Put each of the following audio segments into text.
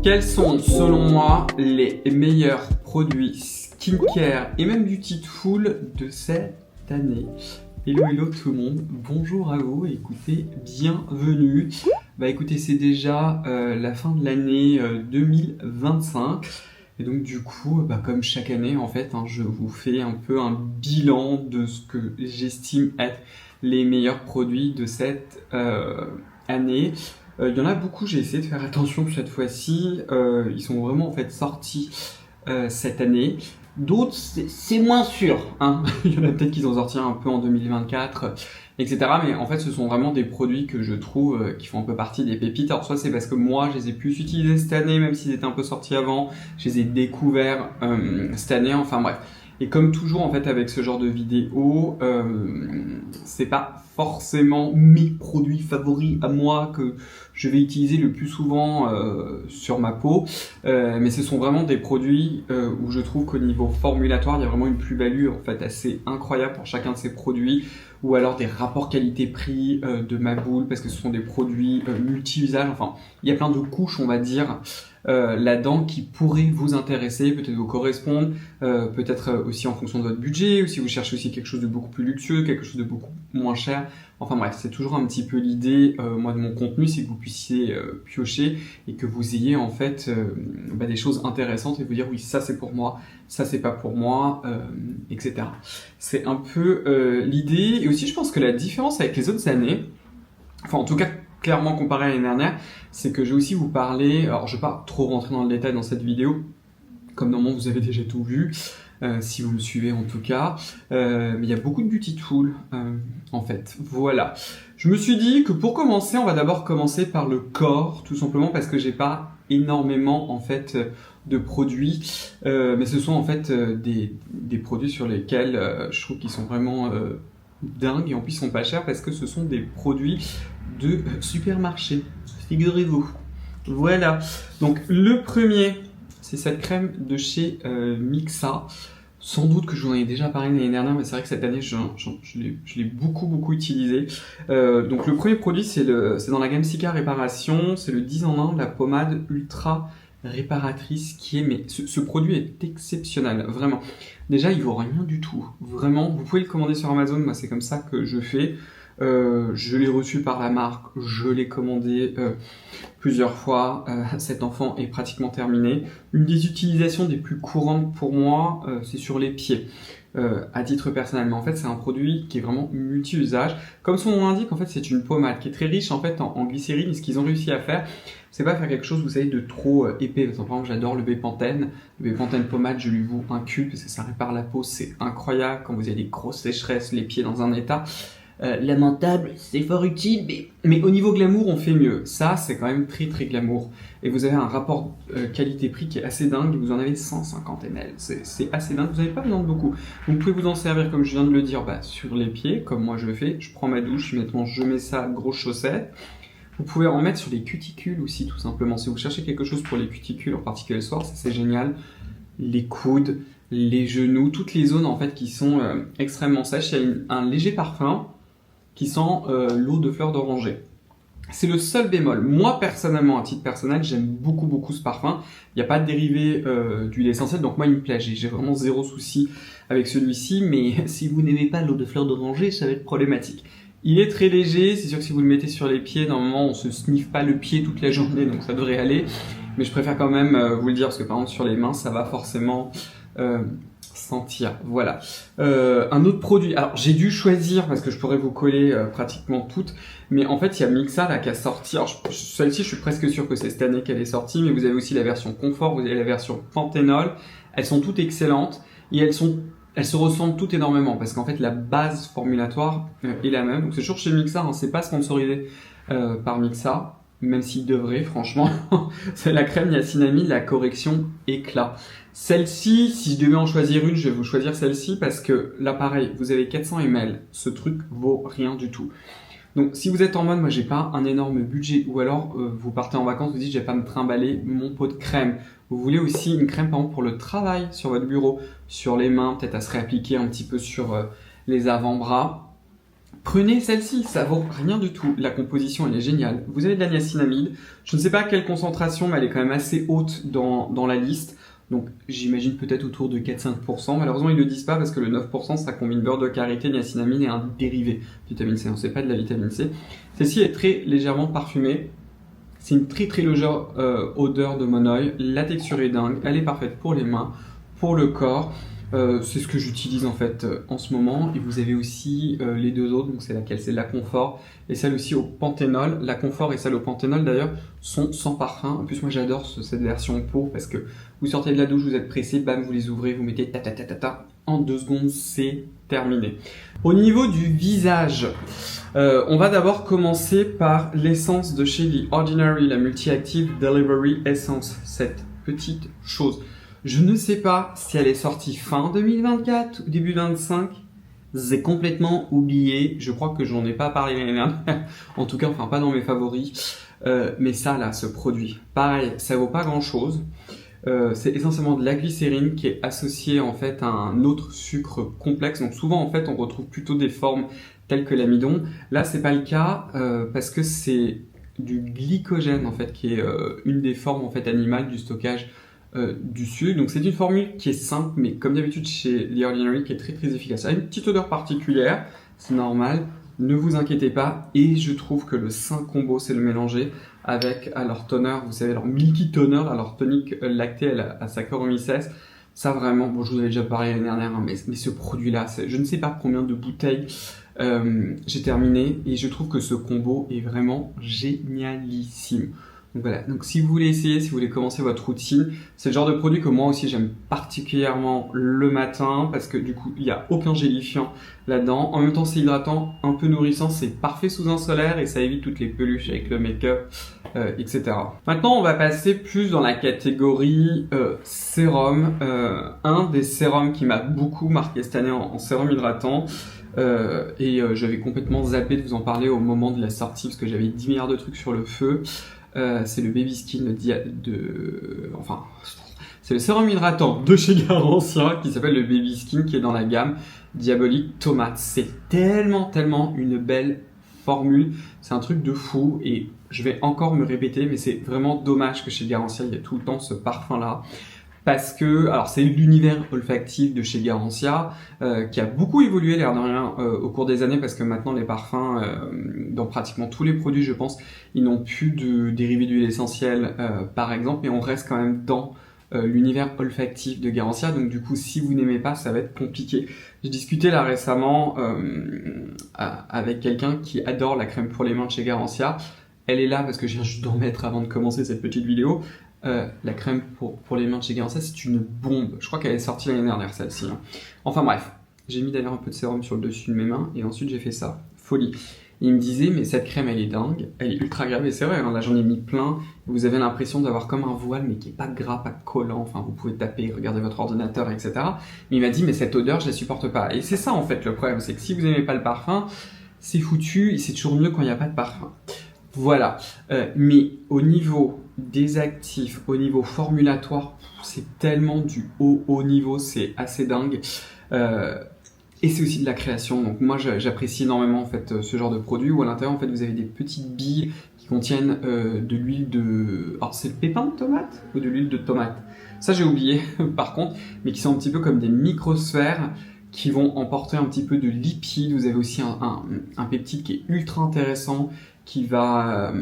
Quels sont, selon moi, les meilleurs produits skincare et même beautiful de cette année? Hello tout le monde, bonjour à vous, écoutez, bienvenue. Écoutez, c'est déjà la fin de l'année 2025. Et donc du coup, comme chaque année en fait, je vous fais un peu un bilan de ce que j'estime être les meilleurs produits de cette année. Il y en a beaucoup, j'ai essayé de faire attention cette fois-ci. Ils sont vraiment en fait sortis cette année. D'autres, c'est moins sûr. Il y en a peut-être qui ont sorti un peu en 2024, etc. Mais en fait, ce sont vraiment des produits que je trouve qui font un peu partie des pépites. Alors soit c'est parce que moi, je les ai plus utilisés cette année, même s'ils étaient un peu sortis avant. Je les ai découverts cette année. Enfin bref. Et comme toujours en fait avec ce genre de vidéo, c'est pas forcément mes produits favoris à moi que je vais utiliser le plus souvent sur ma peau, mais ce sont vraiment des produits où je trouve qu'au niveau formulatoire, il y a vraiment une plus-value en fait assez incroyable pour chacun de ces produits, ou alors des rapports qualité-prix de ma boule, parce que ce sont des produits multi-usages. Enfin, il y a plein de couches, on va dire, là-dedans qui pourraient vous intéresser, peut-être vous correspondre, peut-être aussi en fonction de votre budget, ou si vous cherchez aussi quelque chose de beaucoup plus luxueux, quelque chose de beaucoup moins cher. Enfin bref, c'est toujours un petit peu l'idée, moi, de mon contenu, c'est que vous puissiez piocher et que vous ayez en fait des choses intéressantes et vous dire oui, ça c'est pour moi, ça c'est pas pour moi, etc. C'est un peu l'idée. Et aussi, je pense que la différence avec les autres années, enfin en tout cas clairement comparé à l'année dernière, c'est que je vais aussi vous parler, alors je vais pas trop rentrer dans le détail dans cette vidéo, comme normalement vous avez déjà tout vu, si vous me suivez en tout cas, mais il y a beaucoup de beauty tools en fait, voilà. Je me suis dit que pour commencer, on va d'abord commencer par le corps, tout simplement parce que j'ai pas énormément en fait de produits, mais ce sont en fait des produits sur lesquels je trouve qu'ils sont vraiment dingues, et en plus ils sont pas chers parce que ce sont des produits de supermarché, figurez-vous. Voilà, donc le premier, c'est cette crème de chez Mixa. Sans doute que je vous en ai déjà parlé l'année dernière, mais c'est vrai que cette année, je l'ai beaucoup utilisé. Donc le premier produit, c'est dans la gamme Cica Réparation, c'est le 10 en 1, la pommade ultra réparatrice qui est... Mais ce produit est exceptionnel, vraiment. Déjà, il vaut rien du tout, vraiment. Vous pouvez le commander sur Amazon, moi c'est comme ça que je fais. Je l'ai reçu par la marque, je l'ai commandé plusieurs fois, cet enfant est pratiquement terminé. Une des utilisations des plus courantes pour moi, c'est sur les pieds, à titre personnel. Mais en fait, c'est un produit qui est vraiment multi-usage. Comme son nom l'indique, en fait, c'est une pommade qui est très riche en fait en glycérine. Et ce qu'ils ont réussi à faire, c'est pas faire quelque chose, vous savez, de trop épais. Par exemple, j'adore le Bepanthen. Le Bepanthen pommade, je lui voue un cul parce que ça répare la peau, c'est incroyable. Quand vous avez des grosses sécheresses, les pieds dans un état lamentable, c'est fort utile, mais au niveau glamour, on fait mieux. Ça, c'est quand même très glamour. Et vous avez un rapport qualité-prix qui est assez dingue. Vous en avez 150 ml. C'est assez dingue. Vous n'avez pas besoin de beaucoup. Vous pouvez vous en servir, comme je viens de le dire, sur les pieds, comme moi je le fais. Je prends ma douche, maintenant je mets ça, grosse chaussette. Vous pouvez en mettre sur les cuticules aussi, tout simplement. Si vous cherchez quelque chose pour les cuticules, en particulier le soir, ça c'est génial. Les coudes, les genoux, toutes les zones en fait qui sont extrêmement sèches. Il y a un léger parfum qui sent l'eau de fleur d'oranger. C'est le seul bémol. Moi, personnellement, à titre personnel, j'aime beaucoup ce parfum. Il n'y a pas de dérivé d'huile essentielle, donc moi, il me plaît. J'ai vraiment zéro souci avec celui-ci, mais si vous n'aimez pas l'eau de fleur d'oranger, ça va être problématique. Il est très léger, c'est sûr que si vous le mettez sur les pieds, normalement, on se sniffe pas le pied toute la journée, donc ça devrait aller. Mais je préfère quand même vous le dire, parce que par exemple, sur les mains, ça va forcément... sentir, voilà. Un autre produit, alors j'ai dû choisir parce que je pourrais vous coller pratiquement toutes, mais en fait il y a Mixa là qui a sorti, alors celle-ci je suis presque sûr que c'est cette année qu'elle est sortie, mais vous avez aussi la version confort, vous avez la version panthénol, elles sont toutes excellentes et elles se ressemblent toutes énormément parce qu'en fait la base formulatoire est la même, donc c'est toujours chez Mixa, c'est pas sponsorisé par Mixa, même s'il devrait, franchement. C'est la crème niacinamide, la correction éclat. Celle-ci, si je devais en choisir une, je vais vous choisir celle-ci parce que là, pareil, vous avez 400 ml. Ce truc vaut rien du tout. Donc, si vous êtes en mode, moi, j'ai pas un énorme budget, ou alors vous partez en vacances, vous dites, je vais pas me trimballer mon pot de crème. Vous voulez aussi une crème, par exemple, pour le travail sur votre bureau, sur les mains, peut-être à se réappliquer un petit peu sur les avant-bras. Prenez celle-ci, ça vaut rien du tout. La composition, elle est géniale. Vous avez de la niacinamide. Je ne sais pas à quelle concentration, mais elle est quand même assez haute dans la liste. Donc j'imagine peut-être autour de 4-5%. Malheureusement, ils ne le disent pas parce que le 9%, ça combine beurre de karité, niacinamide et un dérivé de vitamine C. On sait pas de la vitamine C. Celle-ci est très légèrement parfumée. C'est une très très légère odeur de monoï. La texture est dingue. Elle est parfaite pour les mains, pour le corps. C'est ce que j'utilise en fait en ce moment. Et vous avez aussi les deux autres. Donc c'est laquelle? C'est la Confort et celle aussi au panthénol. La Confort et celle au panthénol d'ailleurs sont sans parfum. En plus moi j'adore cette version peau parce que vous sortez de la douche, vous êtes pressé, bam, vous les ouvrez, vous mettez ta ta ta ta ta. En 2 secondes, c'est terminé. Au niveau du visage, on va d'abord commencer par l'essence de chez The Ordinary, la Multi-Active Delivery Essence. Cette petite chose. Je ne sais pas si elle est sortie fin 2024 ou début 2025. J'ai complètement oublié. Je crois que j'en ai pas parlé l'année dernière. En tout cas, enfin pas dans mes favoris. Mais ça là, ce produit, pareil, ça vaut pas grand chose. C'est essentiellement de la glycérine qui est associée en fait à un autre sucre complexe. Donc souvent en fait on retrouve plutôt des formes telles que l'amidon. Là c'est pas le cas parce que c'est du glycogène en fait qui est une des formes en fait animales du stockage du sucre. Donc c'est une formule qui est simple mais comme d'habitude chez The Ordinary qui est très très efficace. Elle a une petite odeur particulière, c'est normal. Ne vous inquiétez pas, et je trouve que le sain combo, c'est le mélanger avec leur toner, vous savez, leur Milky Toner, leur tonique lacté à Saccharomyces. Ça vraiment, bon, je vous avais déjà parlé l'année dernière, hein, mais ce produit-là, je ne sais pas combien de bouteilles j'ai terminé, et je trouve que ce combo est vraiment génialissime. Donc voilà, donc si vous voulez essayer, si vous voulez commencer votre routine, c'est le genre de produit que moi aussi j'aime particulièrement le matin parce que du coup il n'y a aucun gélifiant là-dedans. En même temps c'est hydratant, un peu nourrissant, c'est parfait sous un solaire et ça évite toutes les peluches avec le make-up, etc. Maintenant on va passer plus dans la catégorie sérum. Un des sérums qui m'a beaucoup marqué cette année en sérum hydratant. J'avais complètement zappé de vous en parler au moment de la sortie parce que j'avais 10 milliards de trucs sur le feu. C'est le Baby Skin c'est le sérum hydratant de chez Garancia qui s'appelle le Baby Skin qui est dans la gamme Diabolique Tomate. C'est tellement une belle formule, c'est un truc de fou et je vais encore me répéter mais c'est vraiment dommage que chez Garancia il y a tout le temps ce parfum là. Parce que, alors c'est l'univers olfactif de chez Garancia qui a beaucoup évolué l'air de rien au cours des années parce que maintenant les parfums, dans pratiquement tous les produits je pense, ils n'ont plus de dérivés d'huile essentielle par exemple, mais on reste quand même dans l'univers olfactif de Garancia, donc du coup si vous n'aimez pas ça va être compliqué. J'ai discuté là récemment avec quelqu'un qui adore la crème pour les mains de chez Garancia. Elle est là parce que je viens juste d'en mettre avant de commencer cette petite vidéo. La crème pour les mains de chez Garancia, c'est une bombe. Je crois qu'elle est sortie l'année dernière, celle-ci. Hein. Enfin bref, j'ai mis d'ailleurs un peu de sérum sur le dessus de mes mains et ensuite j'ai fait ça. Folie. Il me disait, mais cette crème, elle est dingue, elle est ultra grave. Et c'est vrai, hein, là j'en ai mis plein. Vous avez l'impression d'avoir comme un voile, mais qui est pas gras, pas collant. Enfin, vous pouvez taper, regarder votre ordinateur, etc. Mais il m'a dit, mais cette odeur, je la supporte pas. Et c'est ça en fait le problème, c'est que si vous n'aimez pas le parfum, c'est foutu et c'est toujours mieux quand il n'y a pas de parfum. Voilà. Mais au niveau des actifs, au niveau formulatoire, c'est tellement du haut niveau, c'est assez dingue. Et c'est aussi de la création. Donc moi, j'apprécie énormément en fait ce genre de produit où à l'intérieur, en fait, vous avez des petites billes qui contiennent de l'huile de... Alors, c'est le pépin de tomate ou de l'huile de tomate? Ça, j'ai oublié par contre, mais qui sont un petit peu comme des microsphères qui vont emporter un petit peu de lipides. Vous avez aussi un peptide qui est ultra intéressant, qui va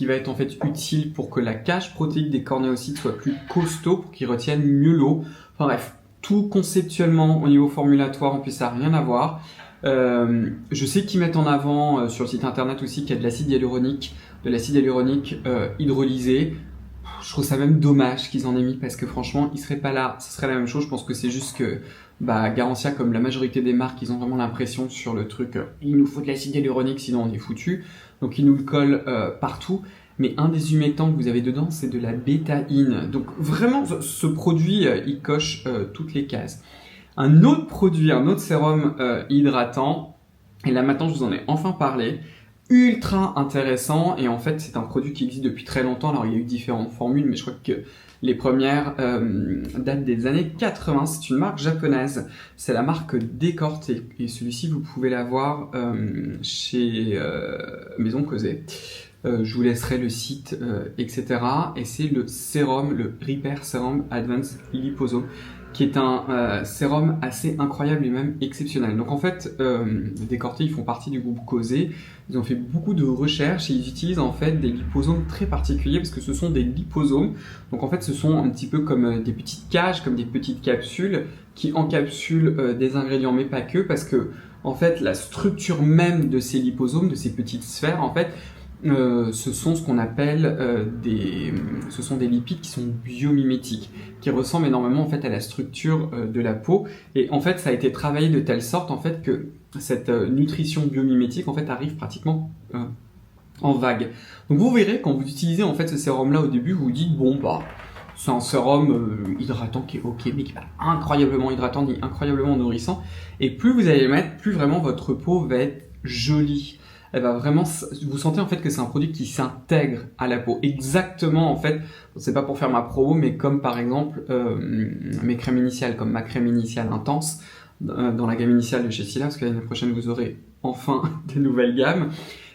être en fait utile pour que la cage protéique des cornéocytes soit plus costaud, pour qu'ils retiennent mieux l'eau. Enfin bref, tout conceptuellement au niveau formulatoire, en plus ça n'a rien à voir. Je sais qu'ils mettent en avant sur le site internet aussi qu'il y a de l'acide hyaluronique, hydrolysé. Je trouve ça même dommage qu'ils en aient mis parce que franchement, ils seraient pas là, ce serait la même chose. Je pense que c'est juste que Garancia, comme la majorité des marques, ils ont vraiment l'impression sur le truc, il nous faut de l'acide hyaluronique sinon on est foutu. Donc ils nous le collent partout. Mais un des humectants que vous avez dedans, c'est de la bétaïne. Donc vraiment, ce produit, il coche toutes les cases. Un autre produit, un autre sérum hydratant, et là maintenant je vous en ai enfin parlé, ultra intéressant et en fait c'est un produit qui existe depuis très longtemps. Alors il y a eu différentes formules mais je crois que les premières datent des années 80. C'est une marque japonaise, c'est la marque Décorté et celui-ci vous pouvez l'avoir chez Maison Causée. Je vous laisserai le site, etc. Et c'est le sérum, le Repair Serum Advanced Liposome, qui est un sérum assez incroyable et même exceptionnel. Donc en fait, Décorté, ils font partie du groupe Causé. Ils ont fait beaucoup de recherches et ils utilisent en fait des liposomes très particuliers parce que ce sont des liposomes. Donc en fait, ce sont un petit peu comme des petites cages, comme des petites capsules qui encapsulent des ingrédients, mais pas que, parce que en fait, la structure même de ces liposomes, de ces petites sphères, en fait, ce sont ce qu'on appelle ce sont des lipides qui sont biomimétiques, qui ressemblent énormément en fait à la structure de la peau. Et en fait, ça a été travaillé de telle sorte en fait que cette nutrition biomimétique en fait arrive pratiquement en vague. Donc vous verrez quand vous utilisez en fait ce sérum là au début, vous vous dites bon bah c'est un sérum hydratant qui est ok, mais qui est pas incroyablement hydratant ni incroyablement nourrissant. Et plus vous allez le mettre, plus vraiment votre peau va être jolie. Elle va vraiment, vous sentez en fait que c'est un produit qui s'intègre à la peau. Exactement en fait, c'est pas pour faire ma promo, mais comme par exemple mes crèmes initiales, comme ma crème initiale intense dans la gamme initiale de chez Stila, parce que l'année prochaine vous aurez enfin des nouvelles gammes.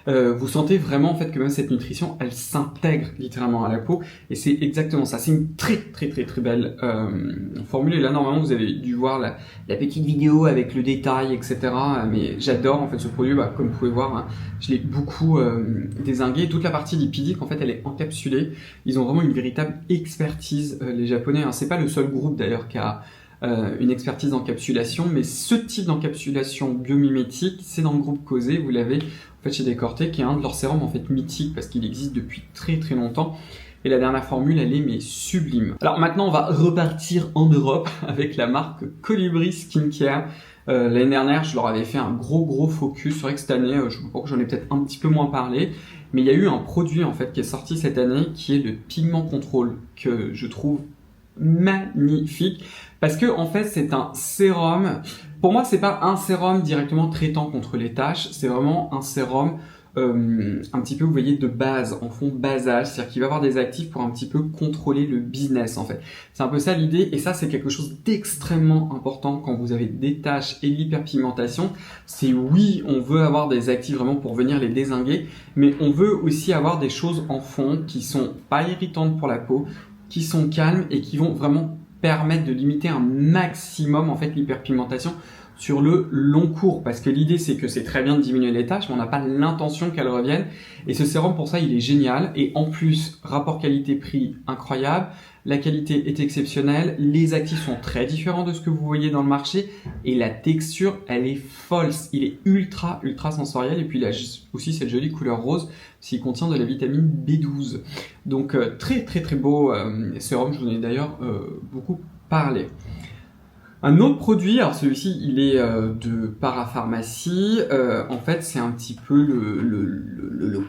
Vous sentez vraiment en fait que même cette nutrition, elle s'intègre littéralement à la peau et c'est exactement ça. C'est une très belle formule et là normalement vous avez dû voir la petite vidéo avec le détail, etc. Mais j'adore en fait ce produit, comme vous pouvez voir, hein, je l'ai beaucoup dézingué. Toute la partie lipidique en fait elle est encapsulée. Ils ont vraiment une véritable expertise les Japonais. Hein. C'est pas le seul groupe d'ailleurs qui a une expertise d'encapsulation, mais ce type d'encapsulation biomimétique, c'est dans le groupe Causé, vous l'avez en fait chez Décorté, qui est un de leurs sérums en fait mythique parce qu'il existe depuis très longtemps. Et la dernière formule, elle est mais sublime. Alors maintenant, on va repartir en Europe avec la marque Colibri Skincare. L'année dernière, je leur avais fait un gros focus. C'est vrai que cette année, je crois que j'en ai peut-être un petit peu moins parlé, mais il y a eu un produit en fait qui est sorti cette année qui est le Pigment Control que je trouve magnifique parce que en fait c'est un sérum. Pour moi c'est pas un sérum directement traitant contre les taches, c'est vraiment un sérum un petit peu, vous voyez, de base, en fond basal, c'est-à-dire qu'il va avoir des actifs pour un petit peu contrôler le business en fait. C'est un peu ça l'idée et ça c'est quelque chose d'extrêmement important quand vous avez des taches et de l'hyperpigmentation. C'est oui, on veut avoir des actifs vraiment pour venir les dézinguer, mais on veut aussi avoir des choses en fond qui sont pas irritantes pour la peau, qui sont calmes et qui vont vraiment permettre de limiter un maximum en fait l'hyperpigmentation sur le long cours, parce que l'idée c'est que c'est très bien de diminuer les taches, mais on n'a pas l'intention qu'elles reviennent, et ce sérum pour ça il est génial, et en plus rapport qualité-prix incroyable, la qualité est exceptionnelle, les actifs sont très différents de ce que vous voyez dans le marché, et la texture elle est folle, il est ultra sensoriel, et puis il a aussi cette jolie couleur rose, s'il contient de la vitamine B12, donc très beau sérum, je vous en ai d'ailleurs beaucoup parlé. Un autre produit, alors celui-ci il est de parapharmacie, en fait c'est un petit peu le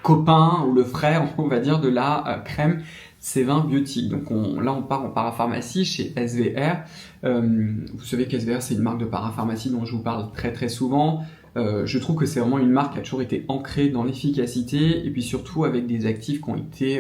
copain ou le frère on va dire de la crème C20 Biotique. Donc là on part en parapharmacie chez SVR. Vous savez qu'SVR c'est une marque de parapharmacie dont je vous parle très souvent. Je trouve que c'est vraiment une marque qui a toujours été ancrée dans l'efficacité et puis surtout avec des actifs qui ont été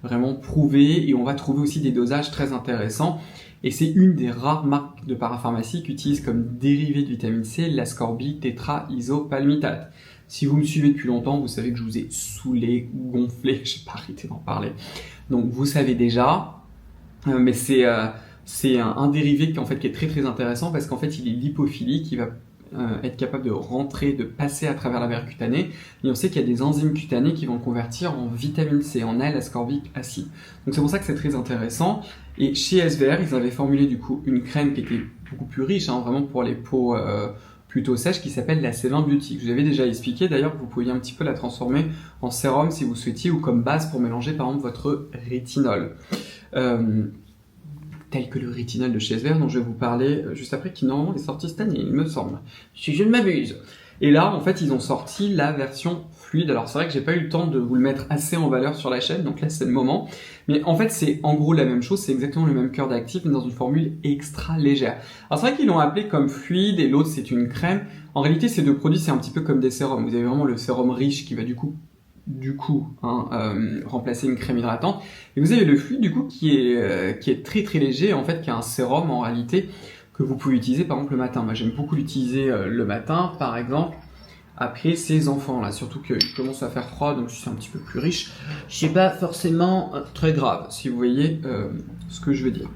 vraiment prouvés et on va trouver aussi des dosages très intéressants. Et c'est une des rares marques de parapharmacie qui utilise comme dérivé de vitamine C l'ascorbate tétraisopalmitate. Si vous me suivez depuis longtemps, vous savez que je vous ai saoulé, gonflé, je n'ai pas arrêté d'en parler. Donc vous savez déjà, mais c'est un dérivé qui, en fait, qui est très intéressant parce qu'en fait il est lipophilique, il va être capable de rentrer, de passer à travers la barrière cutanée, et on sait qu'il y a des enzymes cutanées qui vont le convertir en vitamine C, en L-ascorbic acide. Donc c'est pour ça que c'est très intéressant. Et chez SVR, ils avaient formulé du coup une crème qui était beaucoup plus riche, hein, vraiment pour les peaux plutôt sèches, qui s'appelle la C20 Biotique. Je vous avais déjà expliqué d'ailleurs que vous pouviez un petit peu la transformer en sérum si vous souhaitiez, ou comme base pour mélanger par exemple votre rétinol. Tel que le rétinol de chez SVR dont je vais vous parler juste après, qui normalement est sorti cette année, il me semble, si je ne m'abuse. Et là, en fait, ils ont sorti la version fluide. Alors, c'est vrai que j'ai pas eu le temps de vous le mettre assez en valeur sur la chaîne, donc là, c'est le moment. Mais en fait, c'est en gros la même chose, c'est exactement le même cœur d'actif, mais dans une formule extra légère. Alors, c'est vrai qu'ils l'ont appelé comme fluide et l'autre, c'est une crème. En réalité, ces deux produits, c'est un petit peu comme des sérums. Vous avez vraiment le sérum riche qui va du coup remplacer une crème hydratante. Et vous avez le fluide, du coup, qui est très très léger, en fait, qui est un sérum en réalité que vous pouvez utiliser par exemple le matin. Moi j'aime beaucoup l'utiliser le matin par exemple après ces enfants là, surtout qu'il commence à faire froid, donc si c'est un petit peu plus riche, c'est pas forcément très grave si vous voyez ce que je veux dire.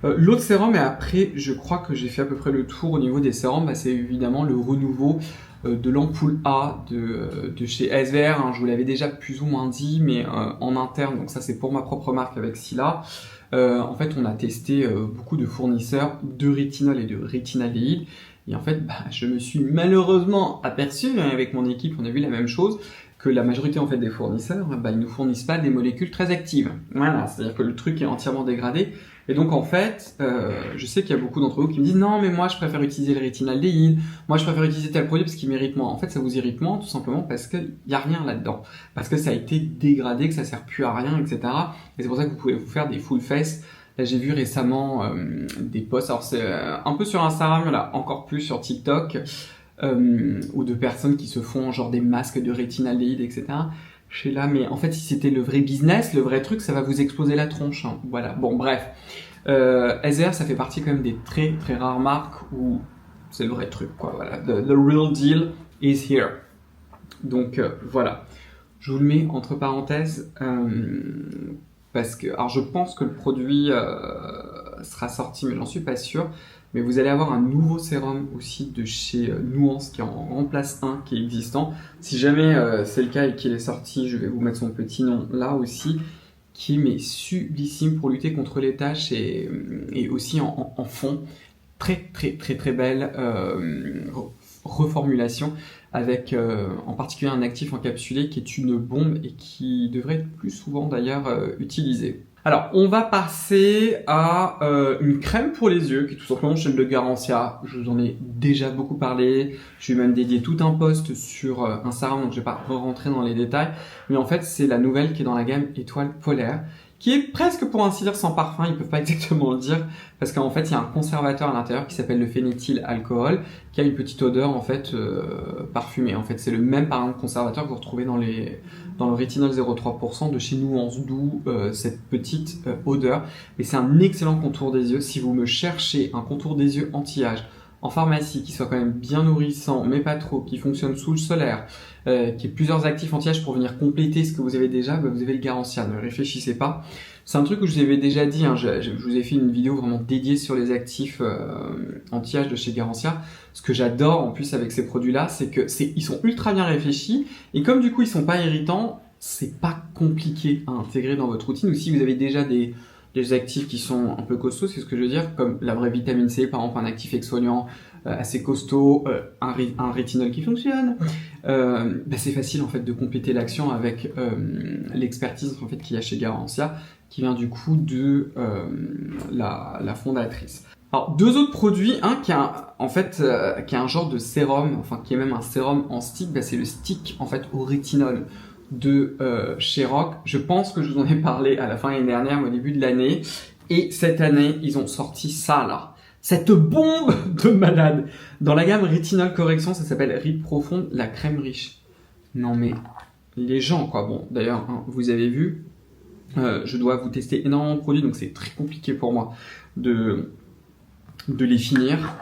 L'autre sérum, et après je crois que j'ai fait à peu près le tour au niveau des sérums, bah, c'est évidemment le renouveau de l'ampoule A de chez SVR, hein. Je vous l'avais déjà plus ou moins dit, mais en interne, donc ça c'est pour ma propre marque avec Scylla. En fait, on a testé beaucoup de fournisseurs de rétinol et de rétinaldéhyde. Et en fait, je me suis malheureusement aperçu, hein, avec mon équipe, on a vu la même chose, que la majorité en fait des fournisseurs, ils ne fournissent pas des molécules très actives. Voilà, c'est-à-dire que le truc est entièrement dégradé. Et donc en fait, je sais qu'il y a beaucoup d'entre vous qui me disent non mais moi je préfère utiliser le rétinaldéhyde, moi je préfère utiliser tel produit parce qu'il m'irrite moins. En fait ça vous irrite moins tout simplement parce qu'il n'y a rien là-dedans. Parce que ça a été dégradé, que ça sert plus à rien, etc. Et c'est pour ça que vous pouvez vous faire des full face. Là j'ai vu récemment des posts, alors c'est un peu sur Instagram, là encore plus sur TikTok, ou de personnes qui se font genre des masques de rétinaldéhyde, etc. Je suis là, mais en fait, si c'était le vrai business, le vrai truc, ça va vous exploser la tronche. Hein. Voilà, bon, bref. SVR, ça fait partie quand même des très très rares marques où c'est le vrai truc, quoi. Voilà, the real deal is here. Donc, voilà. Je vous le mets entre parenthèses parce que, alors, je pense que le produit sera sorti, mais j'en suis pas sûr. Mais vous allez avoir un nouveau sérum aussi de chez Nuance qui en remplace un qui est existant. Si jamais c'est le cas et qu'il est sorti, je vais vous mettre son petit nom là aussi, qui est sublissime pour lutter contre les taches et aussi en fond. Très très très très belle reformulation avec en particulier un actif encapsulé qui est une bombe et qui devrait être plus souvent d'ailleurs utilisé. Alors, on va passer à une crème pour les yeux, qui est tout simplement celle de Garancia. Je vous en ai déjà beaucoup parlé. Je vais même dédier tout un post sur Instagram, donc je vais pas rentrer dans les détails. Mais en fait, c'est la nouvelle qui est dans la gamme Étoile Polaire, qui est presque pour ainsi dire sans parfum. Ils peuvent pas exactement le dire, parce qu'en fait, il y a un conservateur à l'intérieur qui s'appelle le phényléthylalcool, qui a une petite odeur en fait parfumée. En fait, c'est le même par exemple conservateur que vous retrouvez dans le rétinol 0,3% de chez Nuance, d'où cette petite odeur. Mais c'est un excellent contour des yeux. Si vous me cherchez un contour des yeux anti-âge en pharmacie, qui soit quand même bien nourrissant, mais pas trop, qui fonctionne sous le solaire, qui ait plusieurs actifs anti-âge pour venir compléter ce que vous avez déjà, vous avez le Garancia, ne réfléchissez pas. C'est un truc que je vous avais déjà dit, hein, je vous ai fait une vidéo vraiment dédiée sur les actifs anti-âge de chez Garancia. Ce que j'adore en plus avec ces produits-là, c'est que ils sont ultra bien réfléchis, et comme du coup ils sont pas irritants, c'est pas compliqué à intégrer dans votre routine, ou si vous avez déjà des actifs qui sont un peu costauds, c'est ce que je veux dire, comme la vraie vitamine C, par exemple un actif exfoliant assez costaud, un rétinol qui fonctionne, c'est facile en fait de compléter l'action avec l'expertise en fait qu'il y a chez Garancia, qui vient du coup de la fondatrice. Alors deux autres produits, un qui a qui est un genre de sérum, enfin qui est même un sérum en stick, c'est le stick en fait au rétinol de chez Rock. Je pense que je vous en ai parlé à la fin de l'année dernière, au début de l'année, et cette année ils ont sorti ça là, cette bombe de malade dans la gamme rétinol correction. Ça s'appelle Ride Profonde, la crème riche. Non mais les gens quoi. Bon d'ailleurs hein, vous avez vu, je dois vous tester énormément de produits, donc c'est très compliqué pour moi de les finir.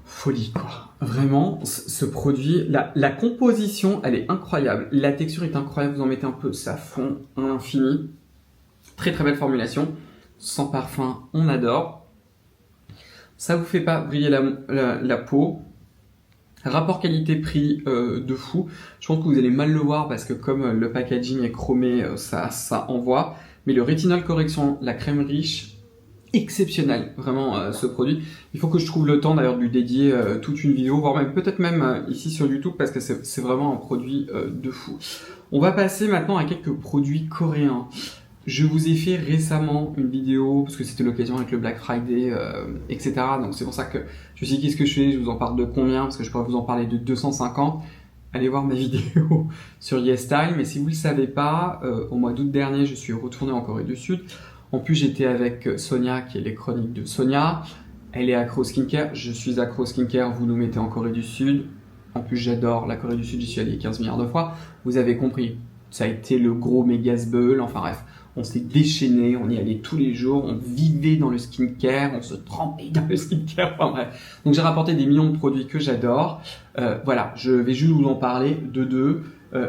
Folie quoi. Vraiment, ce produit, la composition, elle est incroyable. La texture est incroyable, vous en mettez un peu, ça fond à l'infini. Très très belle formulation. Sans parfum, on adore. Ça vous fait pas briller la peau. Rapport qualité-prix de fou. Je pense que vous allez mal le voir parce que comme le packaging est chromé, ça envoie. Mais le rétinol correction, la crème riche, exceptionnel, vraiment ce produit. Il faut que je trouve le temps d'ailleurs de lui dédier toute une vidéo, voire même peut-être même ici sur YouTube parce que c'est vraiment un produit de fou. On va passer maintenant à quelques produits coréens. Je vous ai fait récemment une vidéo, parce que c'était l'occasion avec le Black Friday, etc. Donc c'est pour ça que je me suis dit qu'est-ce que je fais, je vous en parle de combien, parce que je pourrais vous en parler de 250. Allez voir ma vidéo sur YesStyle, mais si vous ne le savez pas, au mois d'août dernier, je suis retourné en Corée du Sud. En plus, j'étais avec Sonia, qui est les chroniques de Sonia. Elle est accro au skincare, je suis accro au skincare, vous nous mettez en Corée du Sud. En plus, j'adore la Corée du Sud, j'y suis allé 15 milliards de fois. Vous avez compris, ça a été le gros méga sbeul, enfin bref. On s'est déchaîné, on y allait tous les jours, on vivait dans le skincare, on se trempait dans le skincare, enfin bref. Donc j'ai rapporté des millions de produits que j'adore. Voilà, je vais juste vous en parler de deux,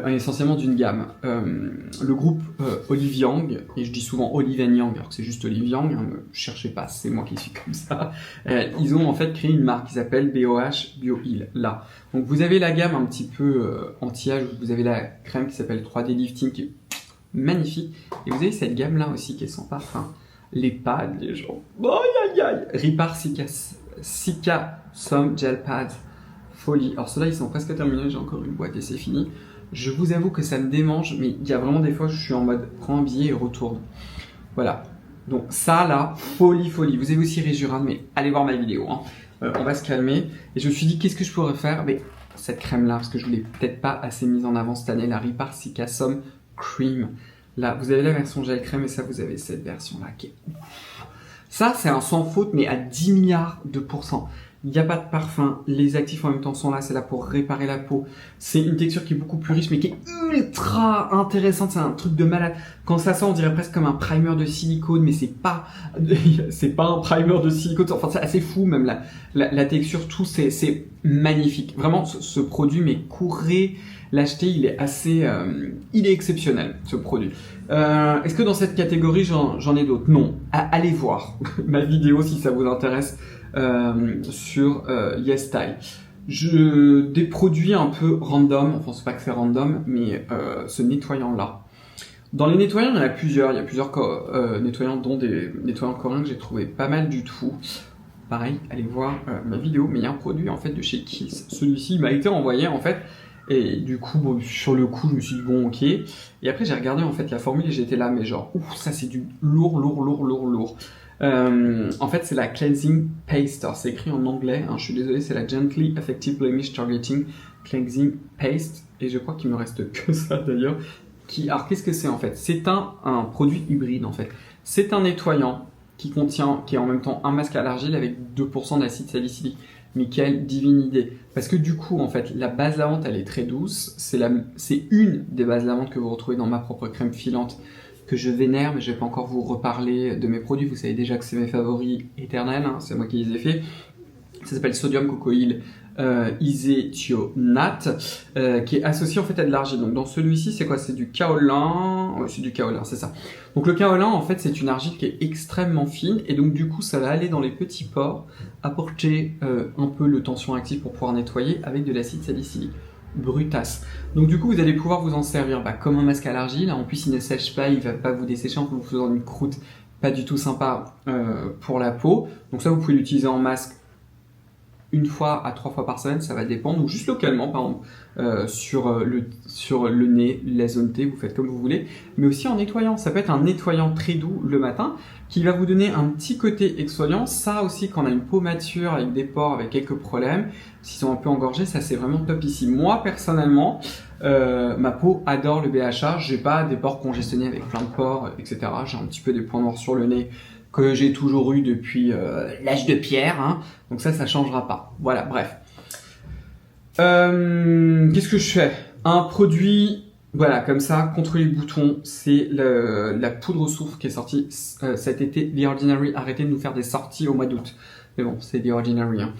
essentiellement d'une gamme. Le groupe Olive Young, et je dis souvent Olive Young, alors que c'est juste Olive Young, hein, ne cherchez pas, c'est moi qui suis comme ça. Ils ont en fait créé une marque qui s'appelle BOH BioHeal, là. Donc vous avez la gamme un petit peu anti-âge, vous avez la crème qui s'appelle 3D Lifting, qui est magnifique. Et vous avez cette gamme là aussi qui est sans parfum. Les pads, les gens. Aïe aïe aïe. Ripar Sika Some Gel Pads. Folie. Alors ceux-là ils sont presque terminés, j'ai encore une boîte et c'est fini. Je vous avoue que ça me démange, mais il y a vraiment des fois où je suis en mode prends un billet et retourne. Voilà. Donc ça là, folie. Vous avez aussi Réjuran, mais allez voir ma vidéo. Hein. On va se calmer. Et je me suis dit qu'est-ce que je pourrais faire, mais cette crème là, parce que je ne l'ai peut-être pas assez mise en avant cette année, la Ripar Sika Some Cream. Là, vous avez la version gel crème et ça, vous avez cette version-là qui est ouf. Ça, c'est un sans faute, mais à 10 milliards de pourcents. Il n'y a pas de parfum, les actifs en même temps sont là, c'est là pour réparer la peau. C'est une texture qui est beaucoup plus riche, mais qui est ultra intéressante, c'est un truc de malade. Quand ça sent, on dirait presque comme un primer de silicone, mais c'est pas un primer de silicone, enfin c'est assez fou même, la texture, tout, c'est magnifique. Vraiment, ce produit, mais courez l'acheter, il est assez, il est exceptionnel, ce produit. Est-ce que dans cette catégorie, j'en ai d'autres? Non. Allez voir ma vidéo si ça vous intéresse. Sur YesStyle. Des produits un peu random, enfin c'est pas que c'est random, mais ce nettoyant là. Dans les nettoyants, il y en a plusieurs. Il y a plusieurs nettoyants, dont des nettoyants coréens que j'ai trouvé pas mal du tout. Pareil, allez voir ma vidéo, mais il y a un produit en fait de chez Kiss. Celui-ci m'a été envoyé en fait. Et du coup, bon, sur le coup, je me suis dit bon, ok. Et après, j'ai regardé en fait la formule et j'étais là, mais genre, ouf, ça c'est du lourd. En fait, c'est la Cleansing Paste. Alors, c'est écrit en anglais, hein, je suis désolé, c'est la Gently Effective Blemish Targeting Cleansing Paste. Et je crois qu'il me reste que ça d'ailleurs. Alors, qu'est-ce que c'est en fait? C'est un produit hybride en fait. C'est un nettoyant qui est en même temps un masque à l'argile avec 2% d'acide salicylique. Mais quelle divine idée! Parce que du coup, en fait, la base lavante, elle est très douce. C'est une des bases lavantes que vous retrouvez dans ma propre crème filante que je vénère, mais je vais pas encore vous reparler de mes produits. Vous savez déjà que c'est mes favoris éternels, hein, c'est moi qui les ai faits. Ça s'appelle Sodium Cocoil Iséthionate, qui est associé en fait à de l'argile. Donc dans celui-ci, c'est quoi? C'est du kaolin. Ouais, c'est du kaolin, c'est ça. Donc le kaolin, en fait, c'est une argile qui est extrêmement fine, et donc du coup, ça va aller dans les petits pores, apporter un peu le tension actif pour pouvoir nettoyer avec de l'acide salicylique. Brutasse. Donc du coup, vous allez pouvoir vous en servir comme un masque à l'argile. En plus, il ne sèche pas, il va pas vous dessécher en vous faisant une croûte pas du tout sympa pour la peau. Donc ça, vous pouvez l'utiliser en masque 1 fois à 3 fois par semaine, ça va dépendre, ou juste localement, par exemple, sur le nez, la zone T, vous faites comme vous voulez, mais aussi en nettoyant. Ça peut être un nettoyant très doux le matin, qui va vous donner un petit côté exfoliant. Ça aussi, quand on a une peau mature, avec des pores, avec quelques problèmes, s'ils sont un peu engorgés, ça c'est vraiment top ici. Moi, personnellement, ma peau adore le BHA, j'ai pas des pores congestionnés avec plein de pores, etc. J'ai un petit peu des points noirs sur le nez, que j'ai toujours eu depuis l'âge de pierre, hein. Donc ça changera pas. Voilà, bref. Qu'est-ce que je fais? Un produit, voilà, comme ça, contre les boutons, c'est la poudre soufre qui est sortie cet été. The Ordinary, arrêtez de nous faire des sorties au mois d'août. Mais bon, c'est The Ordinary. Hein.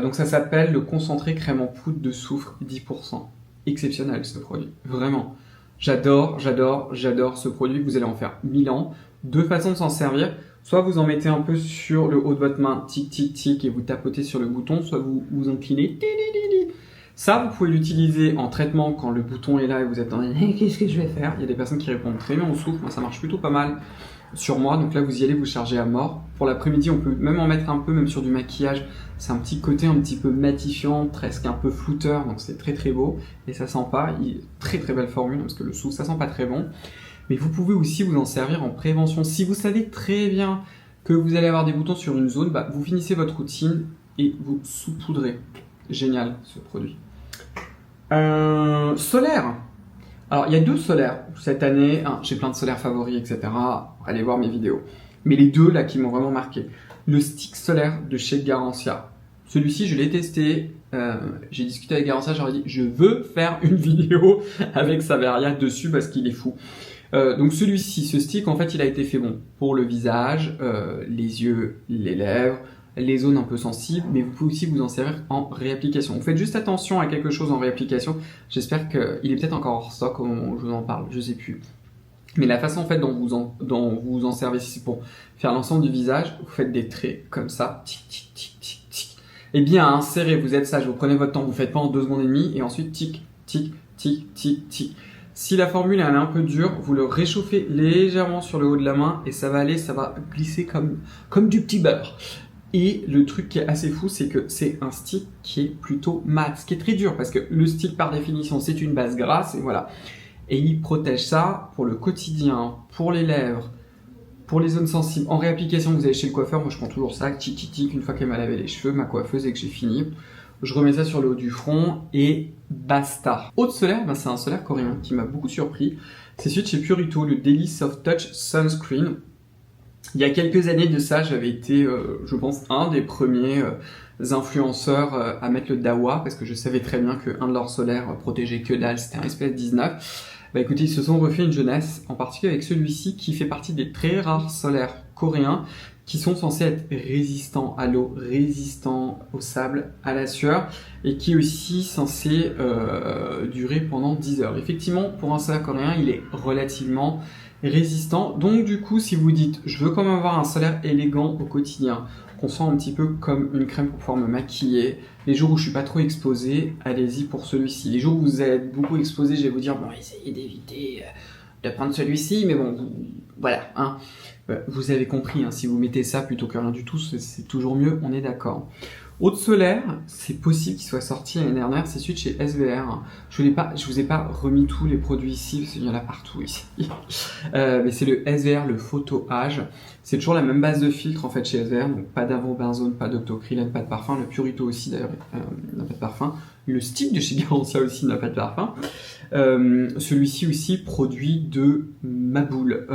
Donc ça s'appelle le concentré crème en poudre de soufre 10%. Exceptionnel ce produit, vraiment. J'adore ce produit, vous allez en faire 1000 ans. 2 façons de s'en servir. Soit vous en mettez un peu sur le haut de votre main, tic tic tic, et vous tapotez sur le bouton, soit vous vous inclinez. Ça, vous pouvez l'utiliser en traitement quand le bouton est là et vous êtes en qu'est-ce que je vais faire? Il y a des personnes qui répondent très bien au souffle, moi ça marche plutôt pas mal sur moi, donc là vous y allez vous charger à mort. Pour l'après-midi, on peut même en mettre un peu, même sur du maquillage. C'est un petit côté un petit peu matifiant, presque un peu flouteur, donc c'est très très beau et ça sent pas. Très très belle formule parce que le souffle ça sent pas très bon. mais vous pouvez aussi vous en servir en prévention. Si vous savez très bien que vous allez avoir des boutons sur une zone, vous finissez votre routine et vous saupoudrez. Génial ce produit. Solaire. Alors il y a 2 solaires cette année, j'ai plein de solaires favoris, etc. Allez voir mes vidéos. Mais les 2 là qui m'ont vraiment marqué. Le stick solaire de chez Garancia. Celui-ci, je l'ai testé, j'ai discuté avec Garancia, j'aurais dit je veux faire une vidéo avec Saveria dessus parce qu'il est fou. Donc celui-ci, ce stick, en fait, il a été fait pour le visage, les yeux, les lèvres, les zones un peu sensibles, mais vous pouvez aussi vous en servir en réapplication. Vous faites juste attention à quelque chose en réapplication. J'espère qu'il est peut-être encore hors stock au moment où je vous en parle, je sais plus. Mais la façon en fait dont vous en servez, si c'est pour faire l'ensemble du visage, vous faites des traits comme ça, tic tic tic tic tic. Et bien insérez, vous êtes sage, vous prenez votre temps, vous faites pas en 2 secondes et demie, et ensuite tic tic tic tic tic. Si la formule elle est un peu dure, vous le réchauffez légèrement sur le haut de la main et ça va glisser comme du petit beurre. Et le truc qui est assez fou, c'est que c'est un stick qui est plutôt mat, ce qui est très dur parce que le stick par définition c'est une base grasse et voilà. Et il protège ça pour le quotidien, pour les lèvres, pour les zones sensibles. En réapplication, vous allez chez le coiffeur, moi je prends toujours ça, tic tic tic, une fois qu'elle m'a lavé les cheveux, ma coiffeuse et que j'ai fini. Je remets ça sur le haut du front et basta. Autre solaire, c'est un solaire coréen qui m'a beaucoup surpris. C'est celui de chez Purito, le Daily Soft Touch Sunscreen. Il y a quelques années de ça, j'avais été, je pense, un des premiers influenceurs à mettre le Dawa, parce que je savais très bien qu'un de leurs solaires protégeait que dalle, c'était un SPF19. Écoutez, ils se sont refait une jeunesse, en particulier avec celui-ci qui fait partie des très rares solaires coréens qui sont censés être résistants à l'eau, résistants au sable, à la sueur, et qui est aussi censé durer pendant 10 heures. Effectivement, pour un solaire coréen, il est relativement résistant. Donc du coup, si vous dites, je veux quand même avoir un solaire élégant au quotidien, qu'on sent un petit peu comme une crème pour pouvoir me maquiller, les jours où je suis pas trop exposé, allez-y pour celui-ci. Les jours où vous êtes beaucoup exposé, je vais vous dire, bon, essayez d'éviter de prendre celui-ci, mais bon, voilà, hein. Vous avez compris, hein, si vous mettez ça plutôt que rien du tout, c'est toujours mieux, on est d'accord. Autre solaire, c'est possible qu'il soit sorti l'année dernière, c'est celui de chez SVR. Je vous ai pas remis tous les produits ici, parce qu'il y en a partout ici. Mais c'est le SVR, le Photo Age. C'est toujours la même base de filtre en fait chez SVR, donc pas d'avobenzone, pas d'octocrylène, pas de parfum. Le Purito aussi d'ailleurs n'a pas de parfum. Le stick de chez Garancia aussi n'a pas de parfum. Celui-ci aussi produit de ma boule,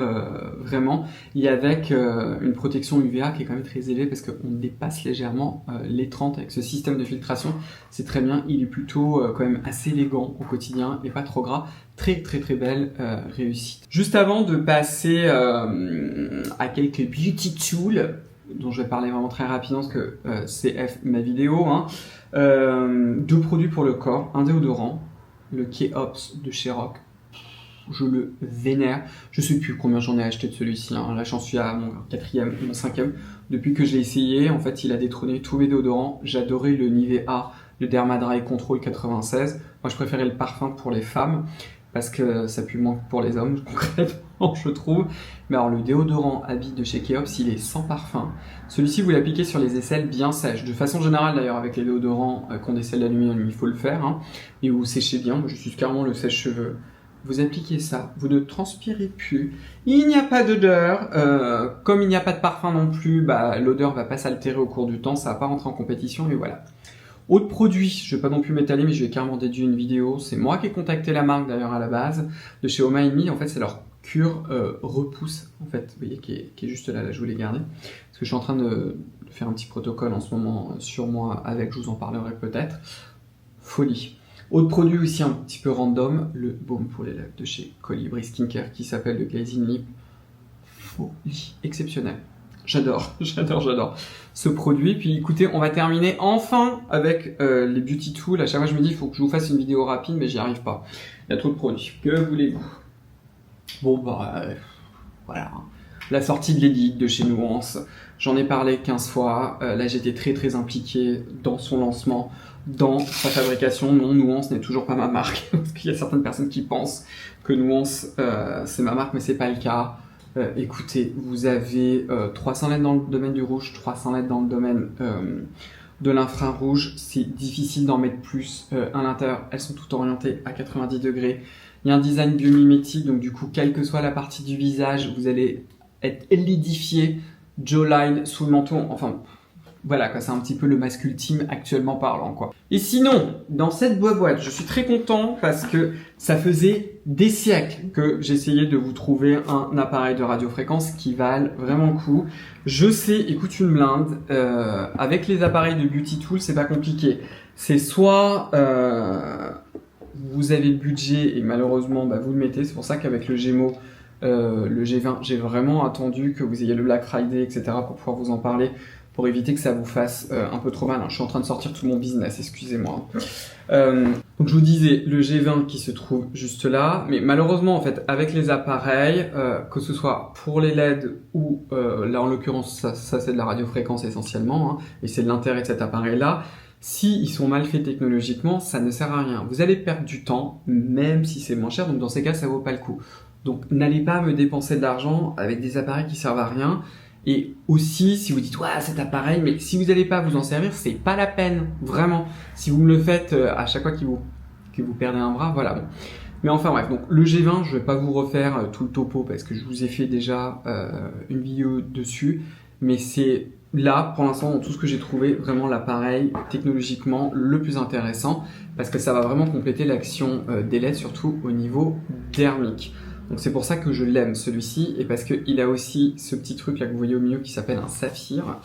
vraiment, et avec une protection UVA qui est quand même très élevée parce qu'on dépasse légèrement les 30 avec ce système de filtration. C'est très bien, il est plutôt quand même assez élégant au quotidien et pas trop gras. Très très très belle réussite. Juste avant de passer à quelques beauty tools dont je vais parler vraiment très rapidement parce que CF ma vidéo, hein. 2 produits pour le corps, un déodorant, le K-Ops de chez Rock. Je le vénère. Je sais plus combien j'en ai acheté de celui-ci, hein. Là j'en suis à mon 4e, mon 5e. Depuis que je l'ai essayé, en fait il a détrôné tous mes déodorants. J'adorais le Nivea, le Derma Dry Control 96. Moi je préférais le parfum pour les femmes parce que ça pue moins que pour les hommes, concrètement, je trouve. Mais alors, le déodorant Habit de chez K-Ops, il est sans parfum. Celui-ci, vous l'appliquez sur les aisselles bien sèches. De façon générale, d'ailleurs, avec les déodorants qui ont des sels d'aluminium, il faut le faire. Hein, et vous séchez bien. Moi, je suis carrément le sèche-cheveux. Vous appliquez ça, vous ne transpirez plus. Il n'y a pas d'odeur. Comme il n'y a pas de parfum non plus, l'odeur va pas s'altérer au cours du temps. Ça va pas rentrer en compétition, et voilà. Autre produit, je vais pas non plus m'étaler, mais je vais carrément dédier une vidéo. C'est moi qui ai contacté la marque d'ailleurs à la base, de chez Oma Me. En fait, c'est leur cure repousse, en fait, vous voyez, qui est juste là, je voulais garder. Parce que je suis en train de faire un petit protocole en ce moment sur moi avec, je vous en parlerai peut-être. Folie. Autre produit aussi un petit peu random, le baume pour les lèvres de chez Colibri Skincare qui s'appelle le Glazing Lip. Folie, exceptionnel. J'adore, j'adore ce produit. Puis écoutez, on va terminer enfin avec les beauty tools. À chaque fois, je me dis, il faut que je vous fasse une vidéo rapide, mais j'y arrive pas. Il y a trop de produits. Que voulez-vous? Bon, voilà. La sortie de l'Edit de chez Nuance. J'en ai parlé 15 fois. Là, j'étais très impliqué dans son lancement, dans sa fabrication. Non, Nuance n'est toujours pas ma marque. Parce qu'il y a certaines personnes qui pensent que Nuance, c'est ma marque, mais c'est pas le cas. Écoutez, vous avez 300 lettres dans le domaine du rouge, 300 lettres dans le domaine de l'infrarouge. C'est difficile d'en mettre plus à l'intérieur. Elles sont toutes orientées à 90 degrés. Il y a un design biomimétique, donc du coup, quelle que soit la partie du visage, vous allez être lidifié, jawline, sous le menton, enfin... Voilà, quoi, c'est un petit peu le masque ultime actuellement parlant, quoi. Et sinon, dans cette boîte, je suis très content parce que ça faisait des siècles que j'essayais de vous trouver un appareil de radiofréquence qui vale vraiment le coup. Je sais, il coûte une blinde. Avec les appareils de Beauty Tool, c'est pas compliqué. C'est soit vous avez le budget et malheureusement, vous le mettez. C'est pour ça qu'avec le Gémeaux, le G20, j'ai vraiment attendu que vous ayez le Black Friday, etc. pour pouvoir vous en parler, pour éviter que ça vous fasse un peu trop mal. Je suis en train de sortir tout mon business, excusez-moi. Donc je vous disais, le G20 qui se trouve juste là, mais malheureusement, en fait, avec les appareils, que ce soit pour les LED ou, là en l'occurrence, ça c'est de la radiofréquence essentiellement, hein, et c'est l'intérêt de cet appareil-là, si ils sont mal faits technologiquement, ça ne sert à rien. Vous allez perdre du temps, même si c'est moins cher, donc dans ces cas, ça vaut pas le coup. Donc n'allez pas me dépenser de l'argent avec des appareils qui servent à rien. Et aussi, si vous dites, ouais, cet appareil, mais si vous n'allez pas vous en servir, c'est pas la peine, vraiment. Si vous me le faites à chaque fois que vous perdez un bras, voilà. Bon. Mais enfin bref, donc le G20, je vais pas vous refaire tout le topo parce que je vous ai fait déjà une vidéo dessus. Mais c'est là, pour l'instant, dans tout ce que j'ai trouvé, vraiment l'appareil technologiquement le plus intéressant parce que ça va vraiment compléter l'action des LED, surtout au niveau dermique. Donc c'est pour ça que je l'aime celui-ci et parce qu'il a aussi ce petit truc là que vous voyez au milieu qui s'appelle un saphir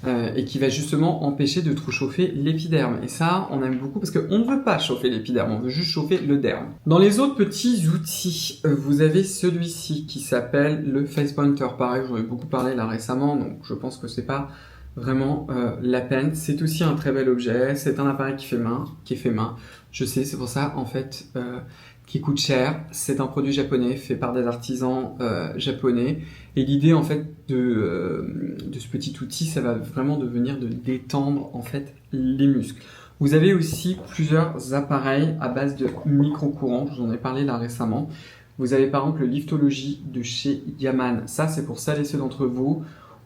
et qui va justement empêcher de trop chauffer l'épiderme. Et ça, on aime beaucoup parce qu'on ne veut pas chauffer l'épiderme, on veut juste chauffer le derme. Dans les autres petits outils, vous avez celui-ci qui s'appelle le Face Pointer. Pareil, j'en ai beaucoup parlé là récemment, donc je pense que c'est pas vraiment la peine. C'est aussi un très bel objet, c'est un appareil qui est fait main. Je sais, c'est pour ça en fait... qui coûte cher. C'est un produit japonais fait par des artisans japonais. Et l'idée en fait de ce petit outil, ça va vraiment devenir de détendre en fait les muscles. Vous avez aussi plusieurs appareils à base de micro-courants. Je vous en ai parlé là récemment. Vous avez par exemple le Liftology de chez Yaman. Ça, c'est pour celles et ceux d'entre vous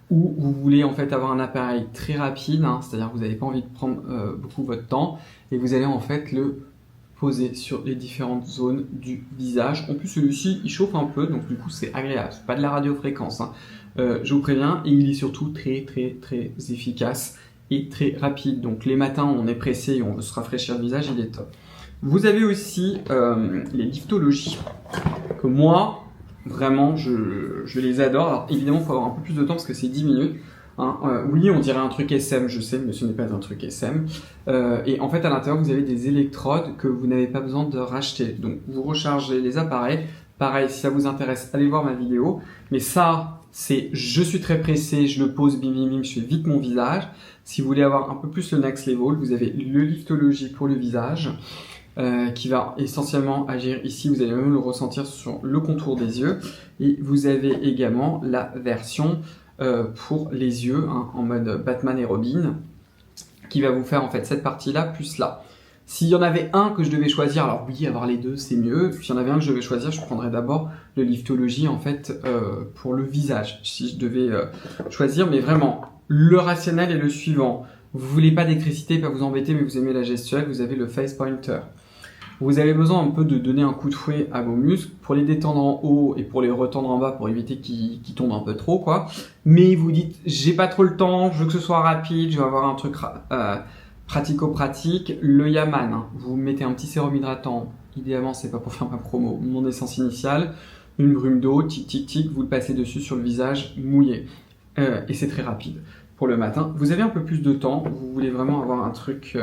où vous voulez en fait avoir un appareil très rapide, hein, c'est-à-dire que vous n'avez pas envie de prendre beaucoup votre temps et vous allez en fait le poser sur les différentes zones du visage. En plus, celui-ci, il chauffe un peu, donc du coup, c'est agréable. C'est pas de la radiofréquence, hein. Je vous préviens. Et il est surtout très, très, très efficace et très rapide. Donc, les matins, on est pressé et on veut se rafraîchir le visage, il est top. Vous avez aussi les Liftology, que moi, vraiment, je les adore. Alors, évidemment, il faut avoir un peu plus de temps parce que c'est 10 minutes. Hein, oui, on dirait un truc SM, je sais, mais ce n'est pas un truc SM. Et en fait, à l'intérieur, vous avez des électrodes que vous n'avez pas besoin de racheter. Donc, vous rechargez les appareils. Pareil, si ça vous intéresse, allez voir ma vidéo. Mais ça, c'est je suis très pressé, je le pose, bim, bim, bim, je fais vite mon visage. Si vous voulez avoir un peu plus le next level, vous avez le Liftology pour le visage. Qui va essentiellement agir ici, vous allez même le ressentir sur le contour des yeux. Et vous avez également la version pour les yeux, hein, en mode Batman et Robin, qui va vous faire en fait cette partie-là plus là. S'il y en avait un que je devais choisir, alors oui, avoir les deux c'est mieux. S'il y en avait un que je devais choisir, je prendrais d'abord le Liftology en fait pour le visage, si je devais choisir. Mais vraiment, le rationnel est le suivant. Vous voulez pas d'électricité, pas vous embêter, mais vous aimez la gestuelle, vous avez le Face Pointer. Vous avez besoin un peu de donner un coup de fouet à vos muscles pour les détendre en haut et pour les retendre en bas pour éviter qu'ils tombent un peu trop, quoi. Mais vous dites, j'ai pas trop le temps, je veux que ce soit rapide, je veux avoir un truc pratico-pratique. Le Yaman, hein, vous mettez un petit sérum hydratant. Idéalement, c'est pas pour faire ma promo. Mon essence initiale, une brume d'eau, tic tic tic, vous le passez dessus sur le visage mouillé. Et c'est très rapide. Pour le matin, vous avez un peu plus de temps. Vous voulez vraiment avoir un truc...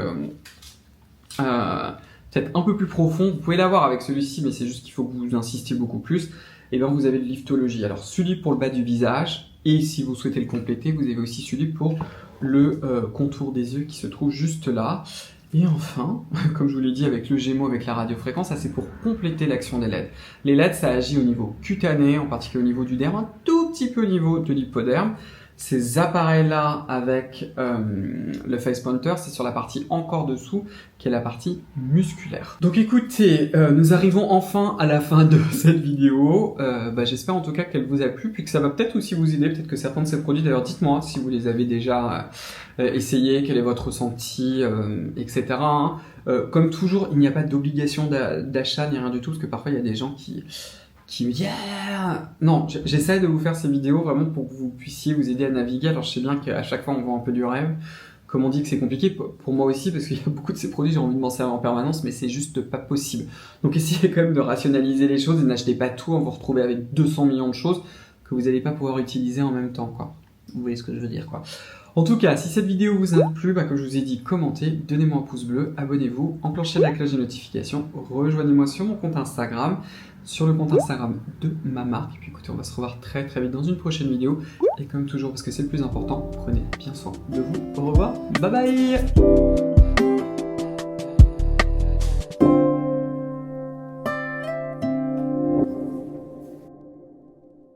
peut-être un peu plus profond, vous pouvez l'avoir avec celui-ci, mais c'est juste qu'il faut que vous insistiez beaucoup plus. Et bien vous avez le Liftology. Alors celui pour le bas du visage, et si vous souhaitez le compléter, vous avez aussi celui pour le contour des yeux qui se trouve juste là. Et enfin, comme je vous l'ai dit avec le Gémeaux, avec la radiofréquence, ça c'est pour compléter l'action des LED. Les LED, ça agit au niveau cutané, en particulier au niveau du derme, un tout petit peu au niveau de l'hypoderme. ces appareils-là avec le face pointer, c'est sur la partie encore dessous, qui est la partie musculaire. Donc écoutez, nous arrivons enfin à la fin de cette vidéo. J'espère en tout cas qu'elle vous a plu, puis que ça va peut-être aussi vous aider, peut-être que certains de ces produits, d'ailleurs dites-moi si vous les avez déjà essayés, quel est votre ressenti, etc. Hein. Comme toujours, il n'y a pas d'obligation d'achat ni rien du tout, parce que parfois il y a des gens qui me disent non, j'essaie de vous faire ces vidéos vraiment pour que vous puissiez vous aider à naviguer. Alors je sais bien qu'à chaque fois on vend un peu du rêve, comme on dit que c'est compliqué, pour moi aussi, parce qu'il y a beaucoup de ces produits, j'ai envie de m'en servir en permanence, mais c'est juste pas possible. Donc essayez quand même de rationaliser les choses et n'achetez pas tout, on vous retrouver avec 200 millions de choses que vous n'allez pas pouvoir utiliser en même temps, quoi. Vous voyez ce que je veux dire, quoi. En tout cas, si cette vidéo vous a plu, comme je vous ai dit, commentez, donnez-moi un pouce bleu, abonnez-vous, enclenchez la cloche de notification, rejoignez-moi sur mon compte Instagram, sur le compte Instagram de ma marque. Et puis écoutez, on va se revoir très très vite dans une prochaine vidéo. Et comme toujours, parce que c'est le plus important, prenez bien soin de vous. Au revoir, bye bye.